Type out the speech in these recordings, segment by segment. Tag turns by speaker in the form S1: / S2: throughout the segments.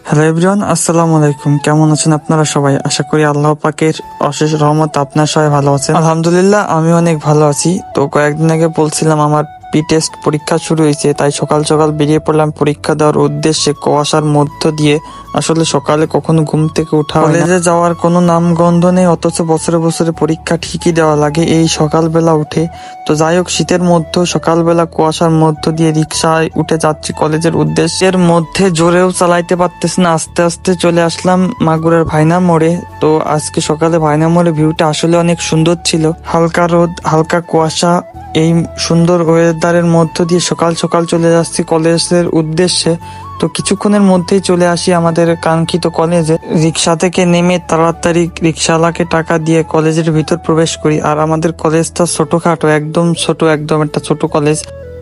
S1: Hello everyone, আসসালামু আলাইকুম। কেমন আছেন আপনারা সবাই? আশা করি আল্লাহ পাকের অশেষ রহমত আপনার সবাই ভালো আছেন। আলহামদুলিল্লাহ, আমি অনেক ভালো আছি। তো কয়েকদিন আগে বলছিলাম আমার পি টেস্ট পরীক্ষা শুরু হয়েছে, তাই সকাল সকাল বেরিয়ে পড়লাম পরীক্ষা দেওয়ার উদ্দেশ্যে। কুয়াশার মধ্য দিয়ে আসলে সকালে কখনো ঘুম থেকে উঠা হয় না। কলেজে যাওয়ার কোনো নামগন্ধ নেই, অথচ বছরে বছরে পরীক্ষা ঠিকই দেওয়া লাগে এই সকালবেলা উঠে। তো যাই হোক, শীতের মধ্যে সকালবেলা কুয়াশার মধ্য দিয়ে রিক্সায় উঠে যাচ্ছি কলেজের উদ্দেশ্যে। এর মধ্যে জোরেও চালাইতে পারতেছি না, আস্তে আস্তে চলে আসলাম মাগুরার ভাইনা মোড়ে। তো আজকে সকালে ভাইনা মোড়ে ভিউটা আসলে অনেক সুন্দর ছিল। হালকা রোদ, হালকা কুয়াশা, এই সুন্দর ওয়েদারের মধ্য দিয়ে সকাল সকাল চলে যাচ্ছি কলেজের উদ্দেশ্যে। তো কিছুক্ষণের মধ্যেই চলে আসি আমাদের কাঙ্ক্ষিত কলেজে। রিক্সা থেকে নেমে তাড়াতাড়ি রিক্সাওয়ালাকে টাকা দিয়ে কলেজের ভিতর প্রবেশ করি। আর আমাদের কলেজটা ছোটখাটো, একদম একটা ছোট কলেজ।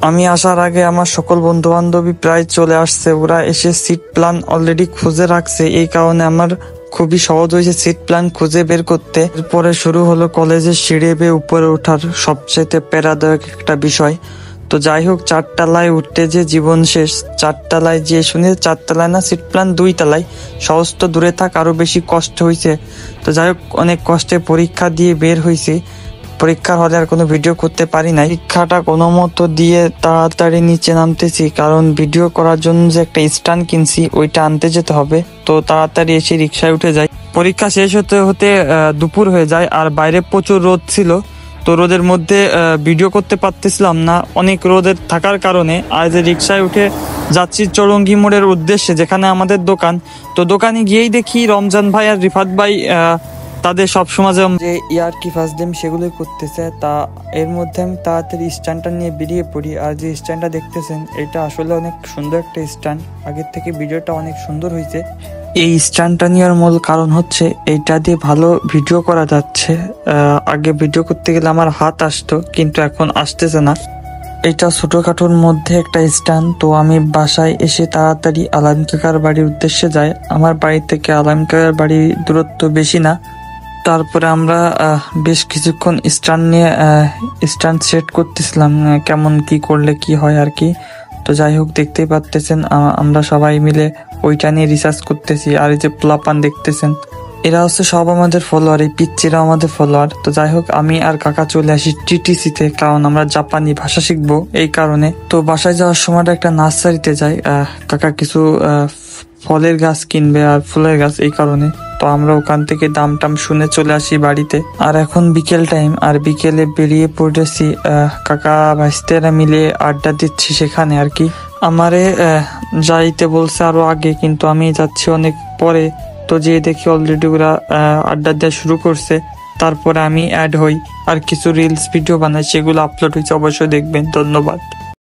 S1: আমি আসার আগে আমার সকল বন্ধু বান্ধবী প্রায় চলে আসছে। ওরা এসে সিট প্ল্যান অলরেডি খুঁজে রাখছে, এই কারণে আমার খুবই সহজ হয়েছে সিট প্ল্যান খুঁজে বের করতে। এরপরে শুরু হলো কলেজের সিঁড়ি বেয়ে উপরে ওঠার সবচেয়ে প্যারাদায়ক একটা বিষয়। তো যাই হোক, 4 তলায় উঠতে যে জীবন শেষ। 4 তলায় যে শুনে 4 তলায় না, সিট প্ল্যান 2 তলায়। সহজ তো দূরে থাক, আরো বেশি কষ্ট হয়েছে। তো যাই হোক, অনেক কষ্টে পরীক্ষা দিয়ে বের হয়েছি। পরীক্ষার হলে আর কোনো ভিডিও করতে পারি নাই। পরীক্ষাটা কোনো মতো দিয়ে তাড়াতাড়ি নিচে নামতেছি, কারণ ভিডিও করার জন্য যে একটা স্ট্যান্ড কিনছি ওইটা আনতে যেতে হবে। তো তাড়াতাড়ি এসে রিক্সায় উঠে যাই। পরীক্ষা শেষ হতে হতে দুপুর হয়ে যায়, আর বাইরে প্রচুর রোদ ছিল। তো রোদের মধ্যে ভিডিও করতে পারতেছিলাম না, অনেক রোদের থাকার কারণে। আর যে রিক্সায় উঠে যাচ্ছি চৌরঙ্গি মোড়ের উদ্দেশ্যে, যেখানে আমাদের দোকান। তো দোকানে গিয়েই দেখি রমজান ভাই আর রিফাত ভাই তাদের সবসময় যে ইয়ারকি ফাজলামি সেগুলোই করতেছে। তা এর মধ্যে আমি তাড়াতাড়ি স্ট্যান্ডটা নিয়ে বেরিয়ে পড়ি। আর যে স্ট্যান্ডটা দেখতেছেন, এটা আসলে অনেক সুন্দর একটা স্ট্যান্ড। আগের থেকে ভিডিওটা অনেক সুন্দর হয়েছে। এই স্ট্যান্ডটা নেওয়ার মূল কারণ হচ্ছে এইটা দিয়ে ভালো ভিডিও করা যাচ্ছে। আগে ভিডিও করতে গেলে আমার হাত আসতো, কিন্তু এখন আসতেছে না। এটা ছোটখাটোর মধ্যে একটা স্ট্যান্ড। তো আমি বাসায় এসে তাড়াতাড়ি আলামিন কাকার বাড়ির উদ্দেশ্যে যাই। আমার বাড়ি থেকে আলামিন কাকার বাড়ির দূরত্ব বেশি না। তারপরে আমরা বেশ কিছুক্ষণ স্ট্যান্ড সেট করতেছিলাম, কেমন কি করলে কি হয় আর কি। তো যাই হোক, দেখতেই পারতেছেন আমরা সবাই মিলে ওইটা নিয়ে রিসার্চ করতেছি। আর এই যে পোলাপান দেখতেছেন, এরা হচ্ছে সব আমাদের ফলোয়ার, এই পিচ্চিরা আমাদের ফলোয়ার। তো যাই হোক, আমি আর কাকা চলে আসি টিটিসিতে, কারণ আমরা জাপানি ভাষা শিখবো এই কারণে। তো বাসায় যাওয়ার সময় একটা নার্সারিতে যাই, কাকা কিছু ফলের গাছ কিনবে আর ফুলের গাছ, এই কারণে। তো আমরা ওখান থেকে দাম টাম শুনে চলে আসি বাড়িতে। আর এখন বিকেল টাইম, আর বিকেলে বেরিয়ে পড়েছি কাকা ভাইস্তেরা মিলে আড্ডা দিচ্ছি সেখানে আর কি। আমারে যাইতে বলছে আরো আগে, কিন্তু আমি যাচ্ছি অনেক পরে। তো যেয়ে দেখি অলরেডি ওরা আড্ডা দেওয়া শুরু করছে। তারপরে আমি অ্যাড হই আর কিছু রিলস ভিডিও বানাই, সেগুলো আপলোড হয়েছে, অবশ্যই দেখবেন। ধন্যবাদ।